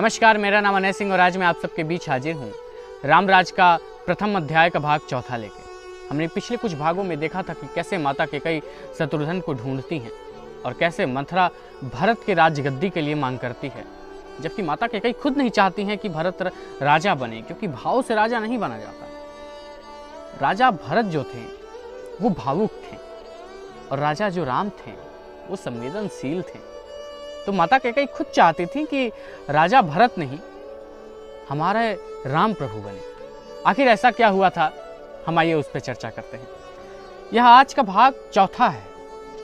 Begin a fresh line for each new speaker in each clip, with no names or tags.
नमस्कार, मेरा नाम अनय सिंह और आज मैं आप सबके बीच हाजिर हूँ रामराज का प्रथम अध्याय का भाग चौथा लेके। हमने पिछले कुछ भागों में देखा था कि कैसे माता कैकेयी शत्रुघ्न को ढूंढती हैं और कैसे मंथरा भरत के राजगद्दी के लिए मांग करती है, जबकि माता कैकेयी खुद नहीं चाहती हैं कि भरत राजा बने, क्योंकि भाव से राजा नहीं बना जाता। राजा भरत जो थे वो भावुक थे और राजा जो राम थे वो संवेदनशील थे। तो माता कैकेयी खुद चाहती थी कि राजा भरत नहीं, हमारे राम प्रभु बने। आखिर ऐसा क्या हुआ था, हम आइए उस पर चर्चा करते हैं। यह आज का भाग चौथा है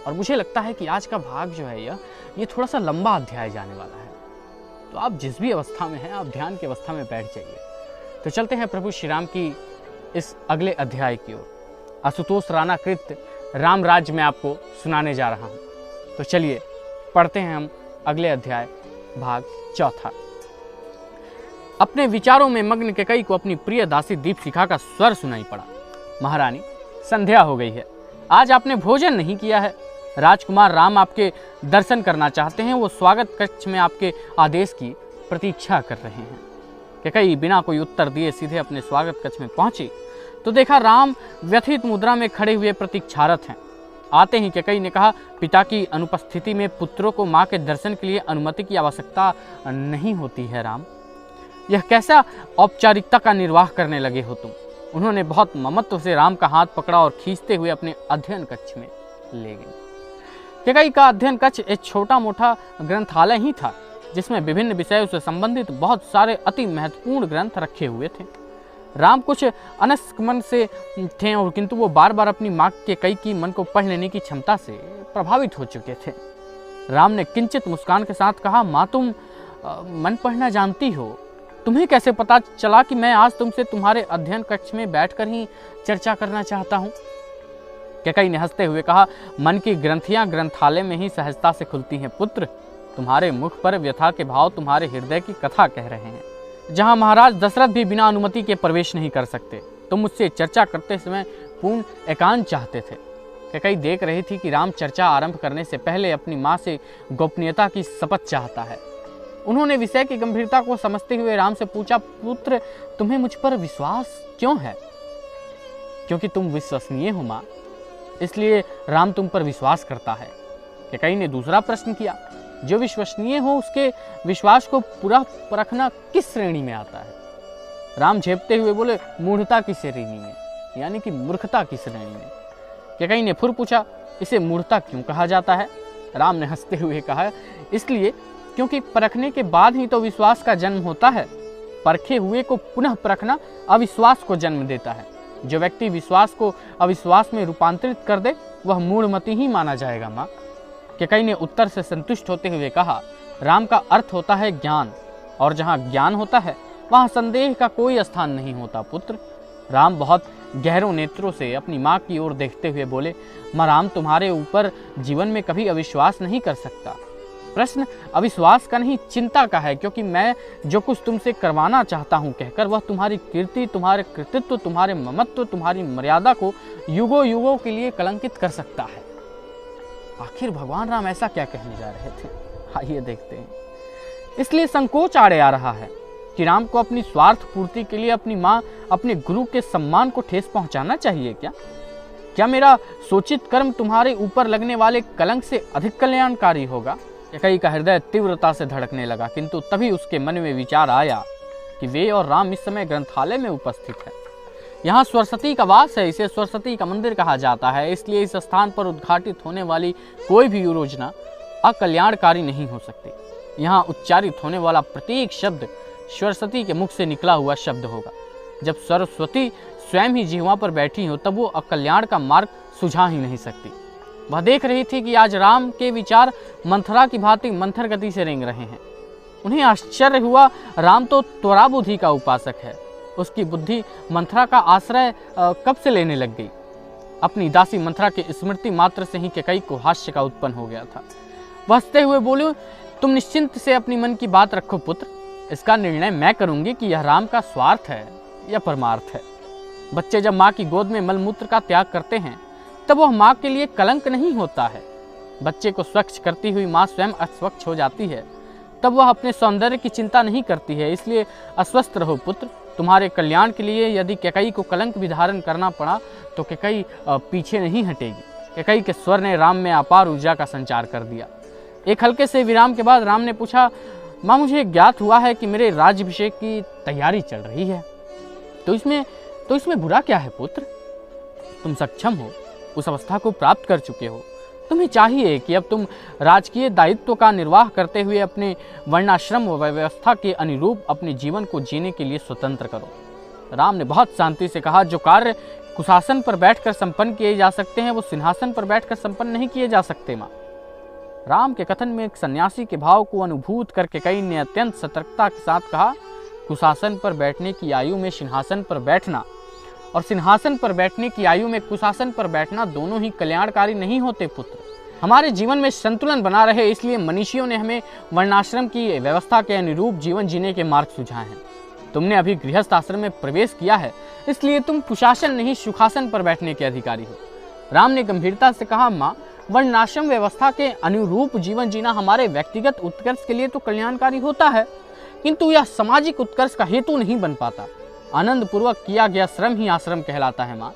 और मुझे लगता है कि आज का भाग जो है ये थोड़ा सा लंबा अध्याय जाने वाला है। तो आप जिस भी अवस्था में हैं, आप ध्यान की अवस्था में बैठ जाइए। तो चलते हैं प्रभु श्री राम की इस अगले अध्याय की ओर। आशुतोष राणा कृत रामराज में आपको सुनाने जा रहा हूँ। तो चलिए पढ़ते हैं हम अगले अध्याय भाग चौथा। अपने विचारों में मग्न कैकेयी को अपनी प्रिय दासी दीपशिखा का स्वर सुनाई पड़ा। महारानी, संध्या हो गई है, आज आपने भोजन नहीं किया है। राजकुमार राम आपके दर्शन करना चाहते हैं, वो स्वागत कक्ष में आपके आदेश की प्रतीक्षा कर रहे हैं। कैकेयी बिना कोई उत्तर दिए सीधे अपने स्वागत कक्ष में पहुंची तो देखा राम व्यथित मुद्रा में खड़े हुए प्रतीक्षारत हैं। आते ही कैकेयी ने कहा, पिता की अनुपस्थिति में पुत्रों को माँ के दर्शन के लिए अनुमति की आवश्यकता नहीं होती है। राम, यह कैसा औपचारिकता का निर्वाह करने लगे हो तुम। उन्होंने बहुत ममत्व से राम का हाथ पकड़ा और खींचते हुए अपने अध्ययन कक्ष में ले गए। कैकेयी का अध्ययन कक्ष एक छोटा मोटा ग्रंथालय ही था, जिसमें विभिन्न विषयों से संबंधित बहुत सारे अति महत्वपूर्ण ग्रंथ रखे हुए थे। राम कुछ अनस्क मन से थे और किंतु वो बार बार अपनी माँ कैकेयी की मन को पढ़ लेने की क्षमता से प्रभावित हो चुके थे। राम ने किंचित मुस्कान के साथ कहा, माँ तुम मन पढ़ना जानती हो, तुम्हें कैसे पता चला कि मैं आज तुमसे तुम्हारे अध्ययन कक्ष में बैठकर ही चर्चा करना चाहता हूँ। कैकेयी ने हंसते हुए कहा, मन की ग्रंथियाँ ग्रंथालय में ही सहजता से खुलती हैं पुत्र। तुम्हारे मुख पर व्यथा के भाव तुम्हारे हृदय की कथा कह रहे हैं। जहाँ महाराज दशरथ भी बिना अनुमति के प्रवेश नहीं कर सकते, तुम मुझसे चर्चा करते समय पूर्ण एकांत चाहते थे। कैकेयी देख रही थी कि राम चर्चा आरंभ करने से पहले अपनी माँ से गोपनीयता की शपथ चाहता है। उन्होंने विषय की गंभीरता को समझते हुए राम से पूछा, पुत्र तुम्हें मुझ पर विश्वास क्यों है? क्योंकि तुम विश्वसनीय हो माँ, इसलिए राम तुम पर विश्वास करता है। कैकेयी ने दूसरा प्रश्न किया, जो विश्वसनीय हो उसके विश्वास को पूरा परखना किस श्रेणी में आता है? राम झेपते हुए बोले, मूढ़ता की श्रेणी में, यानी कि मूर्खता की श्रेणी में। कैकेयी ने फिर पूछा, इसे मूढ़ता क्यों कहा जाता है? राम ने हंसते हुए कहा, इसलिए क्योंकि परखने के बाद ही तो विश्वास का जन्म होता है। परखे हुए को पुनः परखना अविश्वास को जन्म देता है। जो व्यक्ति विश्वास को अविश्वास में रूपांतरित कर दे वह मूढ़मती ही माना जाएगा माँ। कैकेयी ने उत्तर से संतुष्ट होते हुए कहा, राम का अर्थ होता है ज्ञान, और जहाँ ज्ञान होता है वहाँ संदेह का कोई स्थान नहीं होता पुत्र। राम बहुत गहरों नेत्रों से अपनी माँ की ओर देखते हुए बोले, माँ राम तुम्हारे ऊपर जीवन में कभी अविश्वास नहीं कर सकता। प्रश्न अविश्वास का नहीं चिंता का है, क्योंकि मैं जो कुछ तुमसे करवाना चाहता हूँ कहकर वह तुम्हारी कीर्ति, तुम्हारे कृतित्व, तुम्हारे ममत्व, तुम्हारी मर्यादा को युगों युगों के लिए कलंकित कर सकता है। आखिर भगवान राम ऐसा क्या कहने जा रहे थे, आइए देखते हैं। इसलिए संकोच आड़े आ रहा है कि राम को अपनी स्वार्थ पूर्ति के लिए अपनी माँ, अपने गुरु के सम्मान को ठेस पहुंचाना चाहिए क्या? क्या मेरा सोचित कर्म तुम्हारे ऊपर लगने वाले कलंक से अधिक कल्याणकारी होगा? कैकेयी का हृदय तीव्रता से धड़कने लगा, किंतु तभी उसके मन में विचार आया कि वे और राम इस समय ग्रंथालय में उपस्थित है। यहाँ सरस्वती का वास है, इसे सरस्वती का मंदिर कहा जाता है, इसलिए इस स्थान पर उद्घाटित होने वाली कोई भी योजना अकल्याणकारी नहीं हो सकती। यहाँ उच्चारित होने वाला प्रत्येक शब्द सरस्वती के मुख से निकला हुआ शब्द होगा। जब सरस्वती स्वयं ही जिह्वा पर बैठी हो तब वो अकल्याण का मार्ग सुझा ही नहीं सकती। वह देख रही थी कि आज राम के विचार मंथरा की भांति मंथर गति से रेंग रहे हैं। उन्हें आश्चर्य हुआ, राम तो त्वरा बुद्धि का उपासक है, उसकी बुद्धि मंथरा का आश्रय कब से लेने लग गई? अपनी दासी मंथरा के स्मृति मात्र से ही कैकेयी को हास्य का उत्पन्न हो गया था। वह हंसते हुए बोले, तुम निश्चिंत से अपनी मन की बात रखो पुत्र, इसका निर्णय मैं करूंगी कि यह राम का स्वार्थ है या परमार्थ है। बच्चे जब माँ की गोद में मलमूत्र का त्याग करते हैं तब वह माँ के लिए कलंक नहीं होता है। बच्चे को स्वच्छ करती हुई माँ स्वयं अस्वच्छ हो जाती है तब वह अपने सौंदर्य की चिंता नहीं करती है। इसलिए अस्वस्थ रहो पुत्र, तुम्हारे कल्याण के लिए यदि कैकेयी को कलंक भी धारण करना पड़ा तो कैकेयी पीछे नहीं हटेगी। कैकेयी के स्वर ने राम में अपार ऊर्जा का संचार कर दिया। एक हल्के से विराम के बाद राम ने पूछा, माँ मुझे ज्ञात हुआ है कि मेरे राज्याभिषेक की तैयारी चल रही है, तो इसमें बुरा क्या है पुत्र? तुम सक्षम हो, उस अवस्था को प्राप्त कर चुके हो। तुम्हें चाहिए कि अब तुम राजकीय दायित्व का निर्वाह करते हुए अपने वर्णाश्रम व व्यवस्था के अनुरूप अपने जीवन को जीने के लिए स्वतंत्र करो। राम ने बहुत शांति से कहा, जो कार्य कुशासन पर बैठकर संपन्न किए जा सकते हैं वो सिंहासन पर बैठकर संपन्न नहीं किए जा सकते माँ। राम के कथन में एक सन्यासी के भाव को अनुभूत करके कैकेयी ने अत्यंत सतर्कता के साथ कहा, कुशासन पर बैठने की आयु में सिंहासन पर बैठना और सिंहासन पर बैठने की आयु में कुशासन पर बैठना दोनों ही कल्याणकारी नहीं होते पुत्र। हमारे जीवन में संतुलन बना रहे इसलिए मनीषियों ने हमें वर्णाश्रम की व्यवस्था के अनुरूप जीवन जीने के मार्ग सुझाए हैं। तुमने अभी गृहस्थ आश्रम में प्रवेश किया है, इसलिए तुम कुशासन नहीं सुखासन पर बैठने के अधिकारी हो। राम ने गंभीरता से कहा, माँ वर्णाश्रम व्यवस्था के अनुरूप जीवन जीना हमारे व्यक्तिगत उत्कर्ष के लिए तो कल्याणकारी होता है, किंतु यह सामाजिक उत्कर्ष का हेतु नहीं बन पाता। आनंद पूर्वक किया गया श्रम ही आश्रम कहलाता है माँ,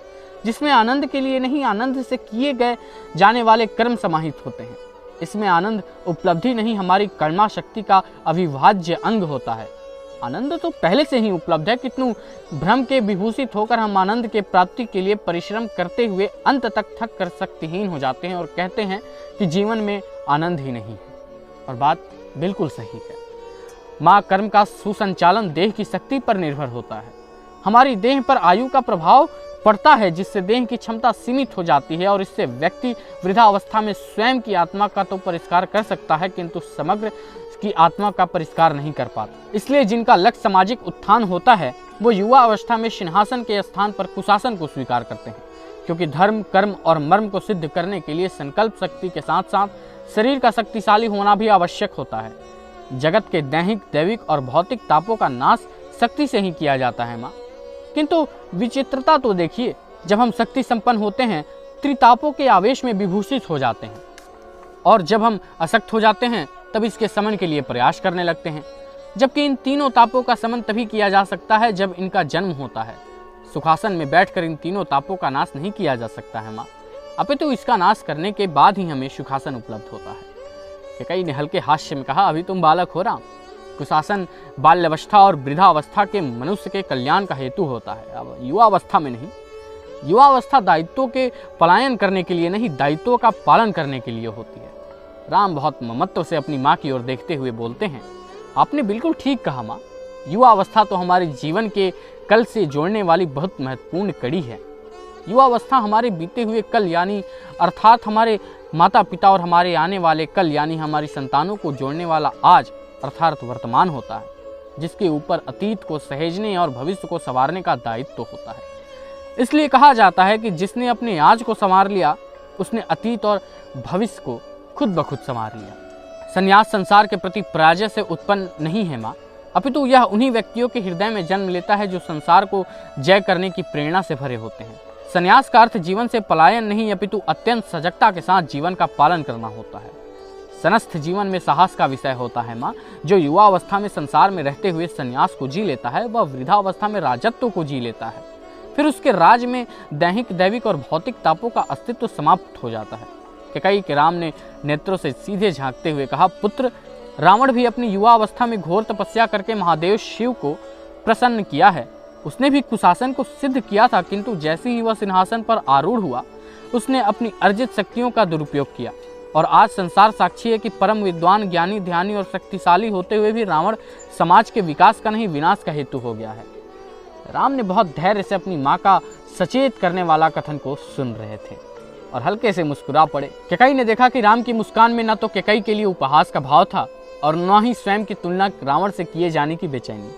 जिसमें आनंद के लिए नहीं आनंद से किए गए जाने वाले कर्म समाहित होते हैं। इसमें आनंद उपलब्धि नहीं हमारी कर्मा शक्ति का अविभाज्य अंग होता है। आनंद तो पहले से ही उपलब्ध है, किंतु भ्रम के विभूषित होकर हम आनंद के प्राप्ति के लिए परिश्रम करते हुए अंत तक थक कर शक्तिहीन हो जाते हैं और कहते हैं कि जीवन में आनंद ही नहीं है। और बात बिल्कुल सही है माँ, कर्म का सुसंचालन देह की शक्ति पर निर्भर होता है। हमारी देह पर आयु का प्रभाव पड़ता है, जिससे देह की क्षमता सीमित हो जाती है और इससे व्यक्ति वृद्धावस्था में स्वयं की आत्मा का तो परिष्कार कर सकता है, किंतु समग्र की आत्मा का परिष्कार नहीं कर पाता। इसलिए जिनका लक्ष्य सामाजिक उत्थान होता है वो युवा अवस्था में सिंहासन के स्थान पर कुशासन को स्वीकार करते हैं, क्योंकि धर्म कर्म और मर्म को सिद्ध करने के लिए संकल्प शक्ति के साथ साथ शरीर का शक्तिशाली होना भी आवश्यक होता है। जगत के दैहिक दैविक और भौतिक तापों का नाश शक्ति से ही किया जाता है माँ, किंतु विचित्रता तो देखिए, जब हम शक्ति संपन्न होते हैं त्रितापों के आवेश में विभूषित हो जाते हैं, और जब हम अशक्त हो जाते हैं तब इसके शमन के लिए प्रयास करने लगते हैं, जबकि इन तीनों तापों का शमन तभी किया जा सकता है जब इनका जन्म होता है। सुखासन में बैठकर इन तीनों तापों का नाश नहीं किया जा सकता है माँ, अपितु इसका नाश करने के बाद ही हमें सुखासन उपलब्ध होता है। कैकेयी ने हल्के हास्य में कहा, अभी तुम बालक हो राम, कुशासन बाल्यावस्था और वृद्धावस्था के मनुष्य के कल्याण का हेतु होता है, अब युवावस्था में नहीं। युवावस्था दायित्वों के पलायन करने के लिए नहीं, दायित्वों का पालन करने के लिए होती है। राम बहुत ममत्व से अपनी माँ की ओर देखते हुए बोलते हैं, आपने बिल्कुल ठीक कहा माँ, युवावस्था तो हमारे जीवन के कल से जोड़ने वाली बहुत महत्वपूर्ण कड़ी है। युवावस्था हमारे बीते हुए कल यानी अर्थात हमारे माता पिता और हमारे आने वाले कल यानी हमारी संतानों को जोड़ने वाला आज अर्थात वर्तमान होता है, जिसके ऊपर अतीत को सहेजने और भविष्य को संवारने का दायित्व होता है। इसलिए कहा जाता है कि जिसने अपने आज को संवार लिया उसने अतीत और भविष्य को खुद ब खुद संवार लिया। संन्यास संसार के प्रति पराजय से उत्पन्न नहीं है माँ, अपितु यह उन्हीं व्यक्तियों के हृदय में जन्म लेता है जो संसार को जय करने की प्रेरणा से भरे होते हैं। संन्यास का अर्थ जीवन से पलायन नहीं, अपितु अत्यंत सजगता के साथ जीवन का पालन करना होता है। सनस्थ जीवन में साहस का विषय होता है माँ। जो युवा अवस्था में संसार में रहते हुए संन्यास को जी लेता है वह वृद्धावस्था में राजत्व को जी लेता है, फिर उसके राज में दैहिक दैविक और भौतिक तापों का अस्तित्व समाप्त हो जाता है। कैकेयी के राम ने नेत्रों से सीधे झांकते हुए कहा, पुत्र, रावण भी अपनी युवा अवस्था में घोर तपस्या करके महादेव शिव को प्रसन्न किया है। उसने भी कुशासन को सिद्ध किया था, किंतु जैसे ही वह सिंहासन पर आरूढ़ हुआ उसने अपनी अर्जित शक्तियों का दुरुपयोग किया। और आज संसार साक्षी है कि परम विद्वान ज्ञानी ध्यानी और शक्तिशाली होते हुए भी रावण समाज के विकास का नहीं विनाश का हेतु हो गया है। राम ने बहुत धैर्य से अपनी माँ का सचेत करने वाला कथन को सुन रहे थे और हल्के से मुस्कुरा पड़े। कैकेयी ने देखा कि राम की मुस्कान में न तो कैकेयी के लिए उपहास का भाव था और न ही स्वयं की तुलना रावण से किए जाने की बेचैनी,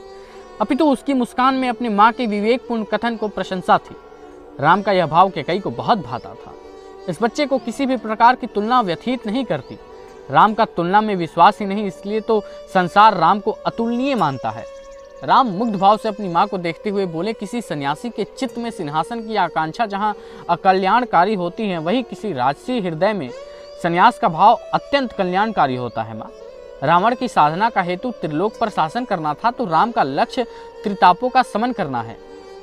अपितु उसकी मुस्कान में अपनी माँ के विवेकपूर्ण कथन को प्रशंसा थी। राम का यह भाव कैकेयी को बहुत भाता था। इस बच्चे को किसी भी प्रकार की तुलना व्यथित नहीं करती। राम का तुलना में विश्वास ही नहीं, इसलिए तो संसार राम को अतुलनीय मानता है। राम मुग्ध भाव से अपनी माँ को देखते हुए बोले, किसी सन्यासी के चित्त में सिंहासन की आकांक्षा जहाँ अकल्याणकारी होती है, वही किसी राजसी हृदय में सन्यास का भाव अत्यंत कल्याणकारी होता है माँ। रावण की साधना का हेतु त्रिलोक पर शासन करना था, तो राम का लक्ष्य त्रितापों का समन करना है।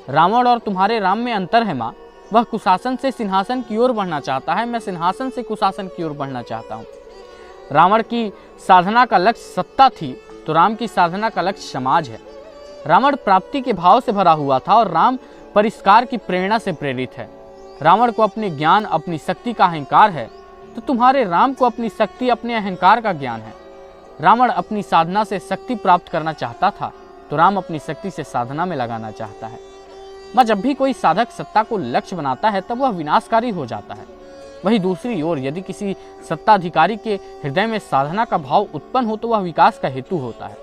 रावण और तुम्हारे राम में अंतर है माँ। वह कुशासन से सिंहासन की ओर बढ़ना चाहता है, मैं सिंहासन से कुशासन की ओर बढ़ना चाहता हूँ। रावण की साधना का लक्ष्य सत्ता थी, तो राम की साधना का लक्ष्य समाज है। रावण प्राप्ति के भाव से भरा हुआ था और राम परिष्कार की प्रेरणा से प्रेरित है। रावण को अपने ज्ञान, अपनी शक्ति का अहंकार है, तो तुम्हारे राम को अपनी शक्ति, अपने अहंकार का ज्ञान है। रावण अपनी साधना से शक्ति प्राप्त करना चाहता था, तो राम अपनी शक्ति से साधना में लगाना चाहता है। माँ, जब भी कोई साधक सत्ता को लक्ष्य बनाता है तब वह विनाशकारी हो जाता है। वही दूसरी ओर यदि किसी सत्ताधिकारी के हृदय में साधना का भाव उत्पन्न हो तो वह विकास का हेतु होता है।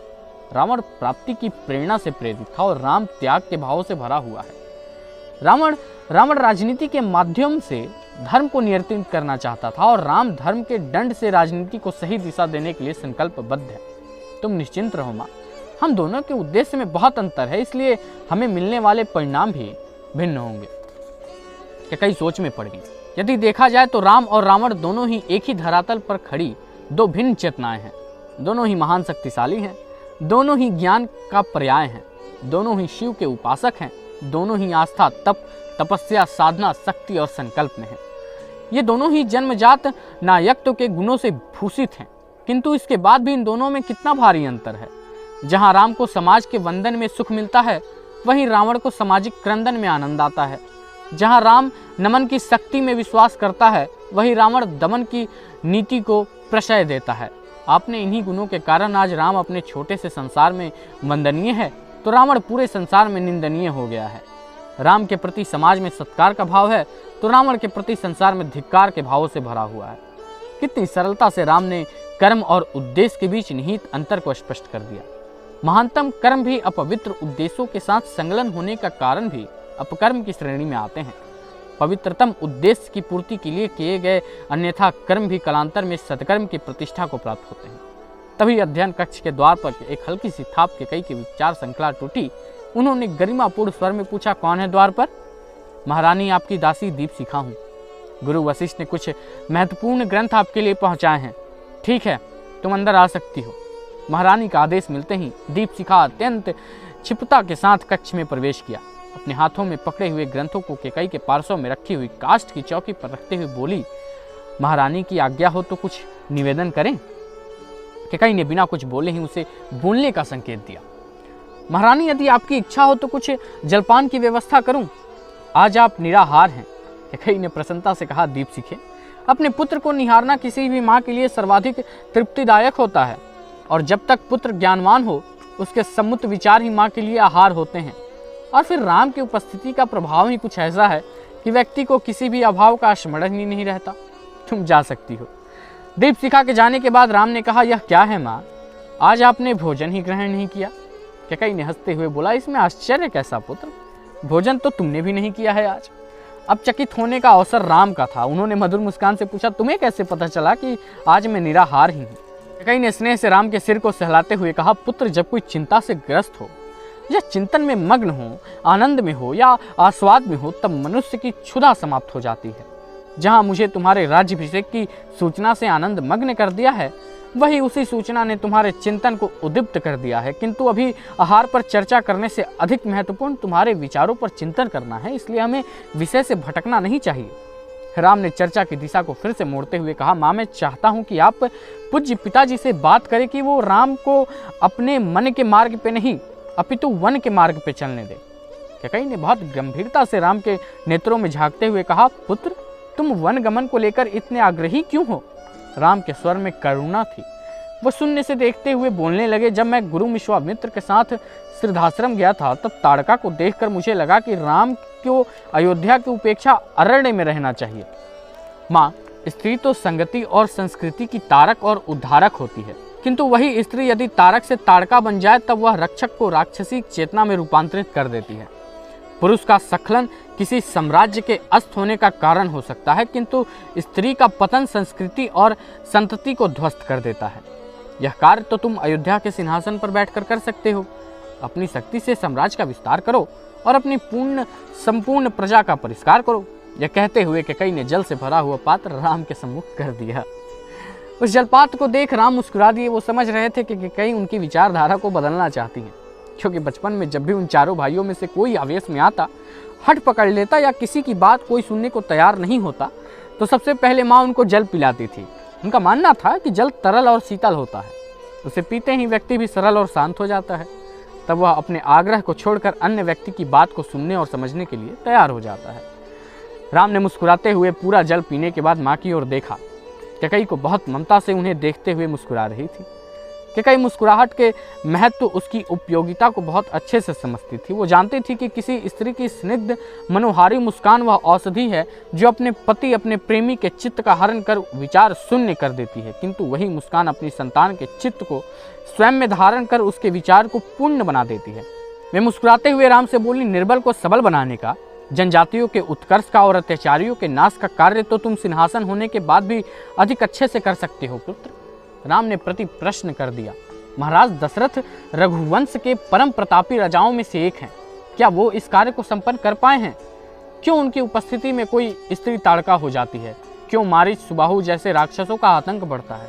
रावण प्राप्ति की प्रेरणा से प्रेरित था और राम त्याग के भाव से भरा हुआ है। रावण राजनीति के माध्यम से धर्म को नियंत्रित करना चाहता था और राम धर्म के दंड से राजनीति को सही दिशा देने के लिए संकल्पबद्ध है। तुम निश्चिंत रहो माँ, हम दोनों के उद्देश्य में बहुत अंतर है, इसलिए हमें मिलने वाले परिणाम भी भिन्न होंगे। कई सोच में पड़ गई। यदि देखा जाए तो राम और रावण दोनों ही एक ही धरातल पर खड़ी दो भिन्न चेतनाएं हैं। दोनों ही महान शक्तिशाली हैं, दोनों ही ज्ञान का पर्याय हैं, दोनों ही शिव के उपासक हैं, दोनों ही आस्था, तप, तपस्या, साधना, शक्ति और संकल्प में हैं। ये दोनों ही जन्मजात नायकत्व के गुणों से भूषित हैं, किंतु इसके बाद भी इन दोनों में कितना भारी अंतर है। जहाँ राम को समाज के वंदन में सुख मिलता है, वहीं रावण को सामाजिक क्रंदन में आनंद आता है। जहाँ राम नमन की शक्ति में विश्वास करता है, वहीं रावण दमन की नीति को प्रश्रय देता है। आपने इन्हीं गुणों के कारण आज राम अपने छोटे से संसार में वंदनीय है, तो रावण पूरे संसार में निंदनीय हो गया है। राम के प्रति समाज में सत्कार का भाव है, तो रावण के प्रति संसार में धिक्कार के भावों से भरा हुआ है। कितनी सरलता से राम ने कर्म और उद्देश्य के बीच निहित अंतर को स्पष्ट कर दिया। महानतम कर्म भी अपवित्र उद्देश्यों के साथ संलग्न होने का कारण भी अपकर्म की श्रेणी में आते हैं। पवित्रतम उद्देश्य की पूर्ति के लिए किए गए अन्यथा कर्म भी कालांतर में सत्कर्म की प्रतिष्ठा को प्राप्त होते हैं। तभी अध्ययन कक्ष के द्वार पर एक हल्की सी थाप के कई की विचार श्रृंखला टूटी। उन्होंने गरिमापूर्ण स्वर में पूछा, कौन है द्वार पर? महारानी, आपकी दासी दीपशिखा हूँ। गुरु वशिष्ठ ने कुछ महत्वपूर्ण ग्रंथ आपके लिए पहुंचाए हैं। ठीक है, तुम अंदर आ सकती हो। महारानी का आदेश मिलते ही दीपशिखा अत्यंत क्षिप्रता के साथ कक्ष में प्रवेश किया। अपने हाथों में पकड़े हुए ग्रंथों को केकई के पार्श्व में रखी हुई काष्ठ की चौकी पर रखते हुए बोली, महारानी की आज्ञा हो तो कुछ निवेदन करें। केकई ने बिना कुछ बोले ही उसे बोलने का संकेत दिया। महारानी, यदि आपकी इच्छा हो तो कुछ जलपान की व्यवस्था करूं। आज आप निराहार हैं। केकई ने प्रसन्नता से कहा, दीपशिखे, अपने पुत्र को निहारना किसी भी माँ के लिए सर्वाधिक तृप्तिदायक होता है, और जब तक पुत्र ज्ञानवान हो उसके सम्मुत विचार ही माँ के लिए आहार होते हैं। और फिर राम की उपस्थिति का प्रभाव ही कुछ ऐसा है कि व्यक्ति को किसी भी अभाव का स्मरण ही नहीं रहता। तुम जा सकती हो। दीपशिखा के जाने के बाद राम ने कहा, यह क्या है माँ, आज आपने भोजन ही ग्रहण नहीं किया। केकई ने हंसते हुए बोला, इसमें आश्चर्य कैसा पुत्र, भोजन तो तुमने भी नहीं किया है आज। अब चकित होने का अवसर राम का था। उन्होंने मधुर मुस्कान से पूछा, तुम्हें कैसे पता चला कि आज मैं निराहार ही हूँ? केकई ने स्नेह से राम के सिर को सहलाते हुए कहा, पुत्र, जब कोई चिंता से ग्रस्त हो या चिंतन में मग्न हो, आनंद में हो या आस्वाद में हो, तब मनुष्य की क्षुधा समाप्त हो जाती है। जहाँ मुझे तुम्हारे राज्याभिषेक की सूचना से आनंद मग्न कर दिया है, वही उसी सूचना ने तुम्हारे चिंतन को उद्दीप्त कर दिया है। किंतु अभी आहार पर चर्चा करने से अधिक महत्वपूर्ण तुम्हारे विचारों पर चिंतन करना है, इसलिए हमें विषय से भटकना नहीं चाहिए। राम ने चर्चा की दिशा को फिर से मोड़ते हुए कहा, माँ, मैं चाहता हूँ कि आप पूज्य पिताजी से बात करें कि वो राम को अपने मन के मार्ग पे नहीं अपितु वन के मार्ग पे चलने दे। केकई ने बहुत गंभीरता से राम के नेत्रों में झांकते हुए कहा, पुत्र, तुम वन गमन को लेकर इतने आग्रही क्यों हो? राम के स्वर में करुणा थी। वो शून्य से देखते हुए बोलने लगे, जब मैं गुरु विश्वामित्र के साथ सिद्धाश्रम गया था तब ताड़का को देखकर मुझे लगा कि राम को अयोध्या की उपेक्षा अरण्य में रहना चाहिए। माँ, स्त्री तो संगति और संस्कृति की तारक और उद्धारक होती है, किंतु वही स्त्री यदि तारक से ताड़का बन जाए तब वह रक्षक को राक्षसी चेतना में रूपांतरित कर देती है। पुरुष का स्खलन किसी साम्राज्य के अस्त होने का कारण हो सकता है, किंतु स्त्री का पतन संस्कृति और संतति को ध्वस्त कर देता है। यह कार्य तो तुम अयोध्या के सिंहासन पर बैठकर कर सकते हो। अपनी शक्ति से साम्राज्य का विस्तार करो और अपनी संपूर्ण प्रजा का परिष्कार करो। यह कहते हुए केकई ने जल से भरा हुआ पात्र राम के सम्मुख कर दिया। उस जलपात को देख राम मुस्कुरा दिए। वो समझ रहे थे कि कहीं उनकी विचारधारा को बदलना चाहती हैं, क्योंकि बचपन में जब भी उन चारों भाइयों में से कोई आवेश में आता, हट पकड़ लेता या किसी की बात कोई सुनने को तैयार नहीं होता, तो सबसे पहले माँ उनको जल पिलाती थी। उनका मानना था कि जल तरल और शीतल होता है, उसे पीते ही व्यक्ति भी सरल और शांत हो जाता है। तब वह अपने आग्रह को छोड़कर अन्य व्यक्ति की बात को सुनने और समझने के लिए तैयार हो जाता है। राम ने मुस्कुराते हुए पूरा जल पीने के बाद माँ की ओर देखा। कैकई को बहुत ममता से उन्हें देखते हुए मुस्कुरा रही थी। कैकई मुस्कुराहट के महत्व, उसकी उपयोगिता को बहुत अच्छे से समझती थी। वो जानती थी कि किसी स्त्री की स्निग्ध मनोहारी मुस्कान वह औषधि है जो अपने पति, अपने प्रेमी के चित्त का हरण कर विचार शून्य कर देती है, किंतु वही मुस्कान अपनी संतान के चित्त को स्वयं में धारण कर उसके विचार को पूर्ण बना देती है। वे मुस्कुराते हुए राम से बोली, निर्बल को सबल बनाने का, जनजातियों के उत्कर्ष का और अत्याचारियों के नाश का कार्य तो तुम सिंहासन होने के बाद भी अधिक अच्छे से कर सकते हो पुत्र। राम ने प्रति प्रश्न कर दिया। महाराज दशरथ रघुवंश के परम प्रतापी राजाओं में से एक हैं, क्या वो इस कार्य को संपन्न कर पाए हैं? क्यों उनकी उपस्थिति में कोई स्त्री ताड़का हो जाती है? क्यों मारीच, सुबाहु जैसे राक्षसों का आतंक बढ़ता है?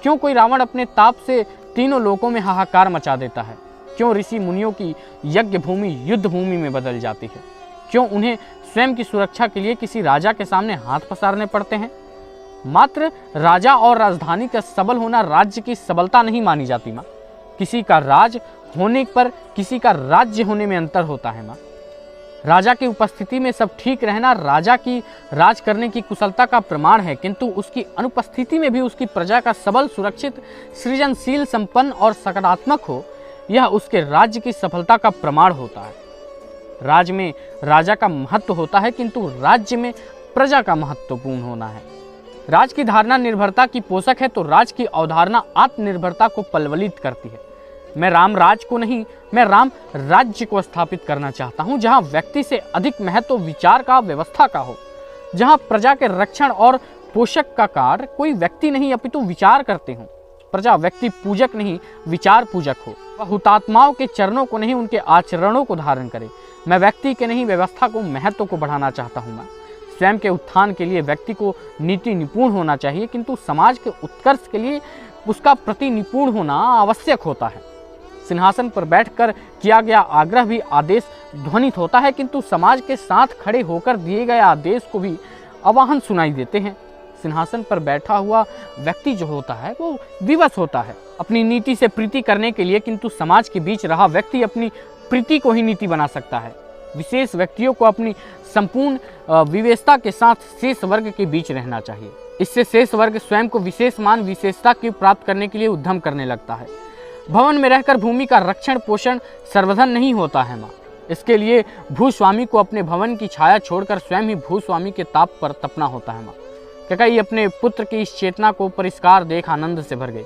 क्यों कोई रावण अपने ताप से तीनों लोकों में हाहाकार मचा देता है? क्यों ऋषि मुनियों की यज्ञ भूमि युद्ध भूमि में बदल जाती है? क्यों उन्हें स्वयं की सुरक्षा के लिए किसी राजा के सामने हाथ पसारने पड़ते हैं? मात्र राजा और राजधानी का सबल होना राज्य की सबलता नहीं मानी जाती माँ। किसी का राज होने पर किसी का राज्य होने में अंतर होता है माँ। राजा की उपस्थिति में सब ठीक रहना राजा की राज करने की कुशलता का प्रमाण है, किंतु उसकी अनुपस्थिति में भी उसकी प्रजा का सबल, सुरक्षित, सृजनशील, संपन्न और सकारात्मक हो, यह उसके राज्य की सफलता का प्रमाण होता है। राज में राजा का महत्व होता है, किंतु राज्य में प्रजा का महत्वपूर्ण होना है। राज की धारणा निर्भरता की पोषक है, तो राज की अवधारणा आत्मनिर्भरता को पलवलित करती है। मैं राम राज को नहीं, मैं राम राज्य को स्थापित करना चाहता हूं, जहां व्यक्ति से अधिक महत्व विचार का, व्यवस्था का हो, जहां प्रजा के रक्षण और पोषक का कार्य कोई व्यक्ति नहीं अपितु विचार करते हों। प्रजा व्यक्ति पूजक नहीं, विचार पूजक हो। वह हुतात्माओं के चरणों को नहीं, उनके आचरणों को धारण करे। मैं व्यक्ति के नहीं, व्यवस्था को, महत्व को बढ़ाना चाहता हूं। मैं स्वयं के उत्थान के लिए व्यक्ति को नीति निपुण होना चाहिए, किंतु समाज के उत्कर्ष के लिए उसका प्रति निपुण होना आवश्यक होता है। सिंहासन पर बैठकर किया गया आग्रह भी आदेश ध्वनित होता है, किंतु समाज के साथ खड़े होकर दिए गए आदेश को भी आवाहन सुनाई देते हैं। सिंहासन पर बैठा हुआ व्यक्ति जो होता है वो विवश होता है अपनी नीति से प्रीति करने के लिए, किंतु समाज के बीच रहा व्यक्ति अपनी प्रीति को ही नीति बना सकता है। विशेष व्यक्तियों को अपनी संपूर्ण विवेकता के साथ शेष वर्ग के बीच रहना चाहिए। इससे शेष वर्ग स्वयं को विशेष मान, विशेषता की प्राप्त करने के लिए उद्यम करने लगता है। भवन में रहकर भूमि का रक्षण पोषण सर्वधन नहीं होता है माँ। इसके लिए भूस्वामी को अपने भवन की छाया छोड़कर स्वयं ही भूस्वामी के ताप पर तपना होता है माँ। कैकेयी अपने पुत्र की इस चेतना को परिष्कार देख आनंद से भर गई।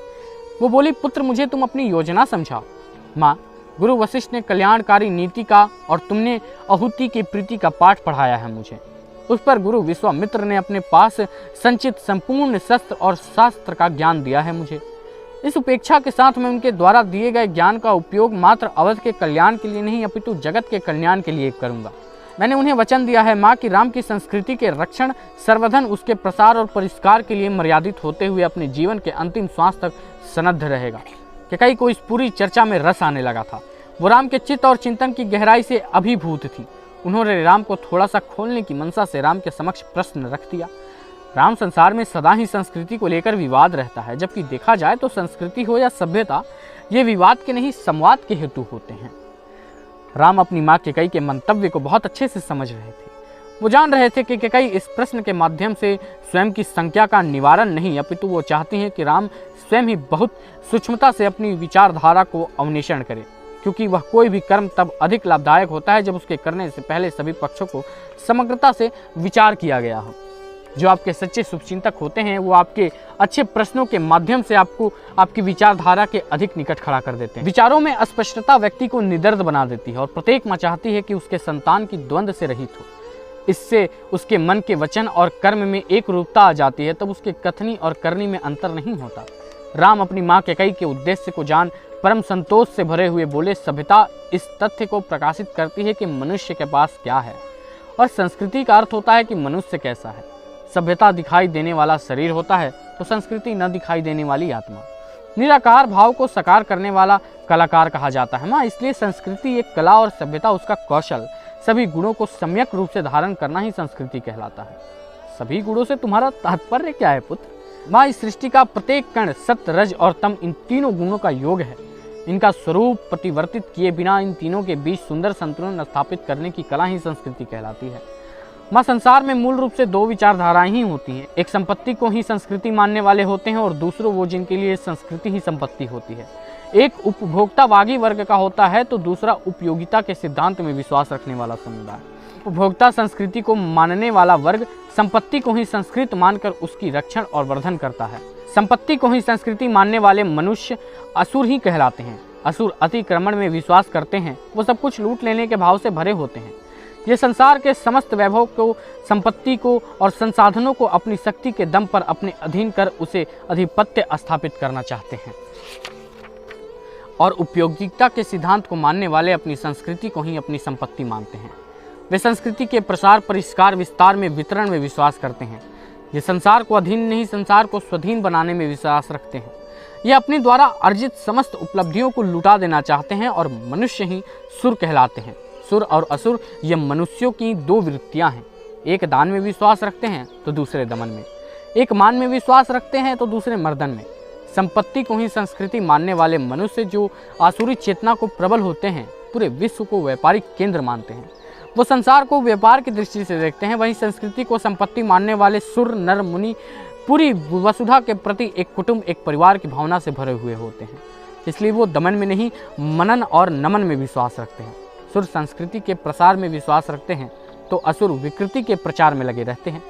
वो बोली, पुत्र मुझे तुम अपनी योजना समझाओ। माँ, गुरु वशिष्ठ ने कल्याणकारी नीति का और तुमने आहुति की प्रीति का पाठ पढ़ाया है मुझे। उस पर गुरु विश्वामित्र ने अपने पास संचित संपूर्ण शस्त्र और शास्त्र का ज्ञान दिया है मुझे। इस उपेक्षा के साथ मैं उनके द्वारा दिए गए ज्ञान का उपयोग मात्र अवध के कल्याण के लिए नहीं अपितु जगत के कल्याण के लिए करूंगा। मैंने उन्हें वचन दिया है माँ कि राम की संस्कृति के रक्षण सर्वधन उसके प्रसार और परिष्कार के लिए मर्यादित होते हुए अपने जीवन के अंतिम श्वास तक सन्नद्ध रहेगा। कैकेयी को इस पूरी चर्चा में रस आने लगा था। वो राम के चित्त और चिंतन की गहराई से अभिभूत थी। उन्होंने राम को थोड़ा सा खोलने की मनसा से राम के समक्ष प्रश्न रख दिया। राम, संसार में सदा ही संस्कृति को लेकर विवाद रहता है, जबकि देखा जाए तो संस्कृति हो या सभ्यता, ये विवाद के नहीं संवाद के हेतु होते हैं। राम अपनी माँ कैकेयी के मंतव्य को बहुत अच्छे से समझ रहे थे। वो जान रहे थे कि कैकेयी इस प्रश्न के माध्यम से स्वयं की संख्या का निवारण नहीं अपितु वो चाहती हैं कि राम स्वयं ही बहुत सूक्ष्मता से अपनी विचारधारा को अन्वेषण करे, क्योंकि वह कोई भी कर्म तब अधिक लाभदायक होता है जब उसके करने से पहले सभी पक्षों को समग्रता से विचार किया गया हो। जो आपके सच्चे शुभचिंतक होते हैं वो आपके अच्छे प्रश्नों के माध्यम से आपको आपकी विचारधारा के अधिक निकट खड़ा कर देते हैं। विचारों में अस्पष्टता व्यक्ति को निदर्द बना देती है और प्रत्येक माँ चाहती है कि उसके संतान की द्वंद्व से रहित हो। इससे उसके मन के वचन और कर्म में एक रूपता आ जाती है, तब उसके कथनी और करनी में अंतर नहीं होता। राम अपनी माँ कैकेयी के उद्देश्य को जान परम संतोष से भरे हुए बोले, सभ्यता इस तथ्य को प्रकाशित करती है कि मनुष्य के पास क्या है, और संस्कृति का अर्थ होता है कि मनुष्य कैसा है। सभ्यता दिखाई देने वाला शरीर होता है, तो तो संस्कृति न दिखाई देने वाली आत्मा। निराकार भाव को साकार करने वाला कलाकार कहा जाता है माँ। इसलिए संस्कृति एक कला और सभ्यता, उसका कौशल, सभी गुणों को सम्यक रूप से धारण करना ही संस्कृति कहलाता है। सभी गुणों से तुम्हारा तात्पर्य क्या है पुत्र? माँ, इस सृष्टि का प्रत्येक कण सत्य, रज और तम, इन तीनों गुणों का योग है। इनका स्वरूप परिवर्तित किए बिना इन तीनों के बीच सुंदर संतुलन स्थापित करने की कला ही संस्कृति कहलाती है। माँ, संसार में मूल रूप से दो विचारधाराएं ही होती हैं। एक संपत्ति को ही संस्कृति मानने वाले होते हैं और दूसरों वो जिनके लिए संस्कृति ही संपत्ति होती है। एक उपभोक्तावादी वर्ग का होता है तो दूसरा उपयोगिता के सिद्धांत में विश्वास रखने वाला समुदाय। उपभोक्ता संस्कृति को मानने वाला वर्ग संपत्ति को ही संस्कृत मानकर उसकी रक्षण और वर्धन करता है। संपत्ति को ही संस्कृति मानने वाले मनुष्य असुर ही कहलाते हैं। असुर अतिक्रमण में विश्वास करते हैं, वो सब कुछ लूट लेने के भाव से भरे होते हैं। ये संसार के समस्त वैभव को, संपत्ति को और संसाधनों को अपनी शक्ति के दम पर अपने अधीन कर उसे अधिपत्य स्थापित करना चाहते हैं। और उपयोगिता के सिद्धांत को मानने वाले अपनी संस्कृति को ही अपनी संपत्ति मानते हैं। वे संस्कृति के प्रसार, परिष्कार, विस्तार में, वितरण में विश्वास करते हैं। ये संसार को अधीन नहीं, संसार को स्वाधीन बनाने में विश्वास रखते हैं। ये अपने द्वारा अर्जित समस्त उपलब्धियों को लुटा देना चाहते हैं और मनुष्य ही सुर कहलाते हैं। सुर और असुर ये मनुष्यों की दो वृत्तियां हैं। एक दान में विश्वास रखते हैं तो दूसरे दमन में। एक मान में विश्वास रखते हैं तो दूसरे मर्दन में। संपत्ति को ही संस्कृति मानने वाले मनुष्य जो आसुरी चेतना को प्रबल होते हैं, पूरे विश्व को व्यापारिक केंद्र मानते हैं। वो संसार को व्यापार की दृष्टि से देखते हैं। वहीं संस्कृति को संपत्ति मानने वाले सुर, नर, मुनि पूरी वसुधा के प्रति एक कुटुंब, एक परिवार की भावना से भरे हुए होते हैं। इसलिए वो दमन में नहीं, मनन और नमन में विश्वास रखते हैं। सुर संस्कृति के प्रसार में विश्वास रखते हैं तो असुर विकृति के प्रचार में लगे रहते हैं।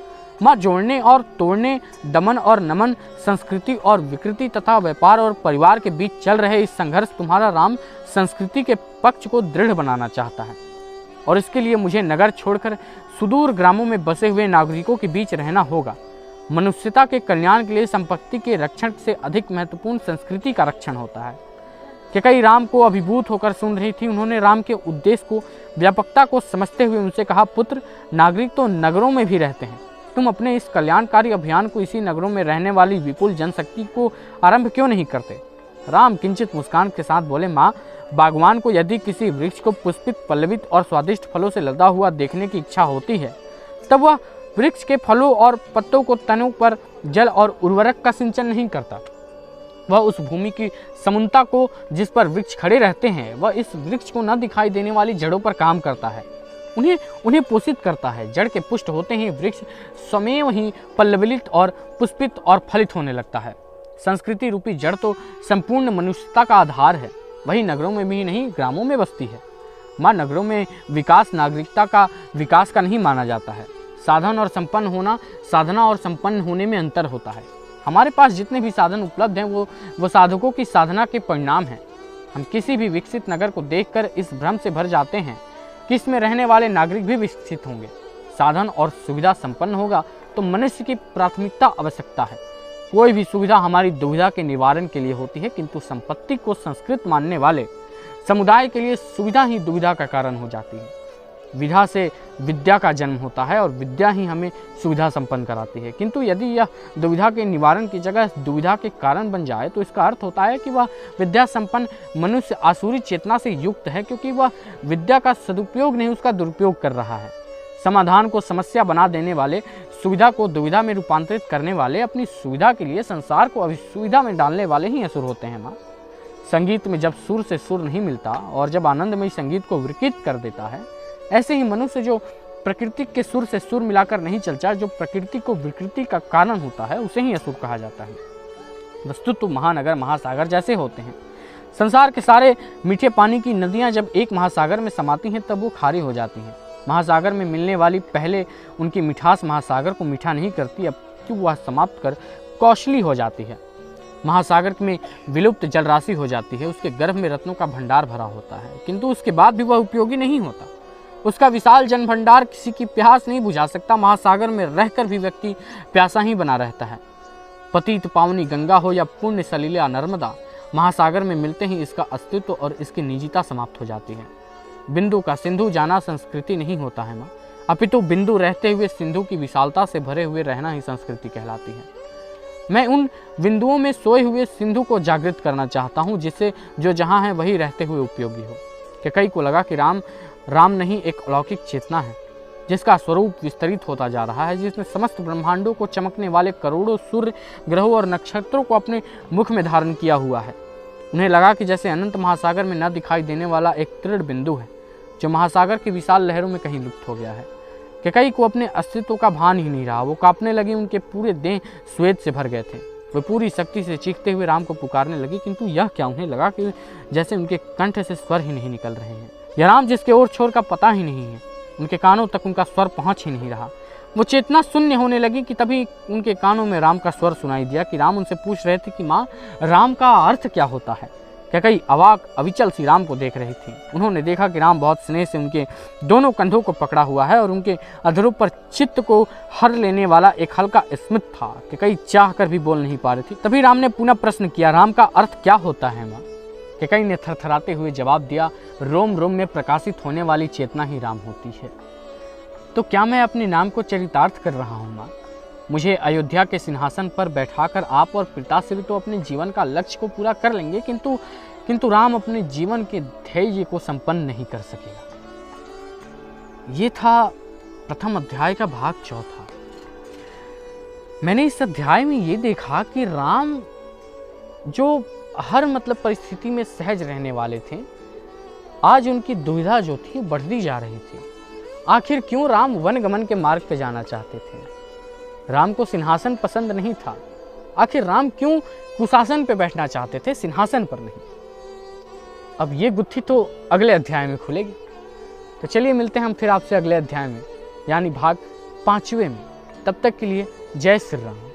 माँ, जोड़ने और तोड़ने, दमन और नमन, संस्कृति और विकृति तथा व्यापार और परिवार के बीच चल रहे इस संघर्ष तुम्हारा राम संस्कृति के पक्ष को दृढ़ बनाना चाहता है। और इसके लिए मुझे नगर छोड़कर सुदूर ग्रामों में बसे हुए नागरिकों के बीच रहना होगा। मनुष्यता के कल्याण के लिए संपत्ति के रक्षण से अधिक महत्वपूर्ण संस्कृति का रक्षण होता है। कैकेयी राम को अभिभूत होकर सुन रही थी। उन्होंने राम के उद्देश्य को, व्यापकता को समझते हुए उनसे कहा, पुत्र, नागरिक तो नगरों में भी रहते हैं। तुम अपने इस कल्याणकारी अभियान को इसी नगरों में रहने वाली विपुल जनशक्ति को आरंभ क्यों नहीं करते? राम किंचित मुस्कान के साथ बोले, माँ, बागवान को यदि किसी वृक्ष को पुष्पित, पल्लवित और स्वादिष्ट फलों से लदा हुआ देखने की इच्छा होती है, तब वह वृक्ष के फलों और पत्तों को तनों पर जल और उर्वरक का सिंचन नहीं करता। वह उस भूमि की समूलता को, जिस पर वृक्ष खड़े रहते हैं, वह इस वृक्ष को न दिखाई देने वाली जड़ों पर काम करता है, उन्हें पोषित करता है। जड़ के पुष्ट होते ही वृक्ष स्वयं ही पल्लवित और पुष्पित और फलित होने लगता है। संस्कृति रूपी जड़ तो संपूर्ण मनुष्यता का आधार है। वही नगरों में भी नहीं, ग्रामों में बसती है। माँ, नगरों में विकास नागरिकता का विकास का नहीं माना जाता है। साधन और संपन्न होना, साधना और संपन्न होने में अंतर होता है। हमारे पास जितने भी साधन उपलब्ध हैं वो साधकों की साधना के परिणाम हैं। हम किसी भी विकसित नगर को देखकर इस भ्रम से भर जाते हैं कि इसमें रहने वाले नागरिक भी विकसित होंगे। साधन और सुविधा संपन्न होगा तो मनुष्य की प्राथमिकता आवश्यकता है। कोई भी सुविधा हमारी दुविधा के निवारण के लिए होती है, किंतु संपत्ति को संस्कृत मानने वाले समुदाय के लिए सुविधा ही दुविधा का कारण हो जाती है। विधा से विद्या का जन्म होता है और विद्या ही हमें सुविधा संपन्न कराती है। किंतु यदि यह दुविधा के निवारण की जगह दुविधा के कारण बन जाए तो इसका अर्थ होता है कि वह विद्या संपन्न मनुष्य आसुरी चेतना से युक्त है, क्योंकि वह विद्या का सदुपयोग नहीं, उसका दुरुपयोग कर रहा है। समाधान को समस्या बना देने वाले, सुविधा को दुविधा में रूपांतरित करने वाले, अपनी सुविधा के लिए संसार को अभिसुविधा में डालने वाले ही असुर होते हैं। माँ, संगीत में जब सुर से सुर नहीं मिलता और जब आनंदमय संगीत को विकृत कर देता है, ऐसे ही मनुष्य जो प्रकृति के सुर से सुर मिलाकर नहीं चलता, जो प्रकृति को विकृति का कारण होता है, उसे ही असुर कहा जाता है। वस्तुतः महानगर महासागर जैसे होते हैं। संसार के सारे मीठे पानी की नदियां जब एक महासागर में समाती हैं तब वो खारी हो जाती हैं। महासागर में मिलने वाली पहले उनकी मिठास महासागर को मीठा नहीं करती, अब कि वह समाप्त कर कौशली हो जाती है। महासागर में विलुप्त जल राशि हो जाती है। उसके गर्भ में रत्नों का भंडार भरा होता है, किंतु उसके बाद भी वह उपयोगी नहीं होता। उसका विशाल जन भंडार किसी की प्यास नहीं बुझा सकता। महासागर में रहकर भी व्यक्ति प्यासा ही बना रहता है। पतित पावनी गंगा हो या पुण्य सलीला नर्मदा, महासागर में मिलते ही इसका अस्तित्व और इसकी निजता समाप्त हो जाती है। बिंदु का सिंधु जाना संस्कृति नहीं होता है माँ, अपितु बिंदु रहते हुए सिंधु की विशालता से भरे हुए रहना ही संस्कृति कहलाती है। मैं उन बिंदुओं में सोए हुए सिंधु को जागृत करना चाहता हूँ, जिससे जो जहाँ है वही रहते हुए उपयोगी हो। कैकई को लगा कि राम नहीं एक अलौकिक चेतना है, जिसका स्वरूप विस्तरित होता जा रहा है, जिसने समस्त ब्रह्मांडों को चमकने वाले करोड़ों सूर्य, ग्रहों और नक्षत्रों को अपने मुख में धारण किया हुआ है। उन्हें लगा कि जैसे अनंत महासागर में न दिखाई देने वाला एक तीर्ण बिंदु है, जो महासागर की विशाल लहरों में कहीं लुप्त हो गया है। कैकई को अपने अस्तित्व का भान ही नहीं रहा। वो कांपने लगी, उनके पूरे देह स्वेद से भर गए थे। वे पूरी शक्ति से चीखते हुए राम को पुकारने लगी, किंतु यह क्या, उन्हें लगा कि जैसे उनके कंठ से स्वर ही नहीं निकल रहे हैं। यह राम जिसके ओर छोर का पता ही नहीं है, उनके कानों तक उनका स्वर पहुंच ही नहीं रहा। वो चेतना शून्य होने लगी कि तभी उनके कानों में राम का स्वर सुनाई दिया कि राम उनसे पूछ रहे थे कि माँ, राम का अर्थ क्या होता है। कैकई अवाक अविचल सी राम को देख रही थी। उन्होंने देखा कि राम बहुत स्नेह से उनके दोनों कंधों को पकड़ा हुआ है और उनके अधरों पर चित्त को हर लेने वाला एक हल्का स्मित था। कैकई चाह कर भी बोल नहीं पा रही थी। तभी राम ने पुनः प्रश्न किया, राम का अर्थ क्या होता है माँ? कैकई ने थरथराते हुए जवाब दिया, रोम रोम में प्रकाशित होने वाली चेतना ही राम होती है। तो क्या मैं अपने नाम को चरितार्थ कर रहा हूँ माँ? मुझे अयोध्या के सिंहासन पर बैठाकर आप और पिताश्री तो अपने जीवन का लक्ष्य को पूरा कर लेंगे, किंतु राम अपने जीवन के ध्येय को संपन्न नहीं कर सकेगा। ये था प्रथम अध्याय का भाग चौथा। मैंने इस अध्याय में ये देखा कि राम जो हर परिस्थिति में सहज रहने वाले थे, आज उनकी दुविधा जो थी बढ़ती जा रही थी। आखिर क्यों राम वनगमन के मार्ग पे जाना चाहते थे? राम को सिंहासन पसंद नहीं था। आखिर राम क्यों कुशासन पे बैठना चाहते थे, सिंहासन पर नहीं? अब ये गुत्थी तो अगले अध्याय में खुलेगी। तो चलिए मिलते हैं हम फिर आपसे अगले अध्याय में, यानी भाग 5वें में। तब तक के लिए जय श्री राम।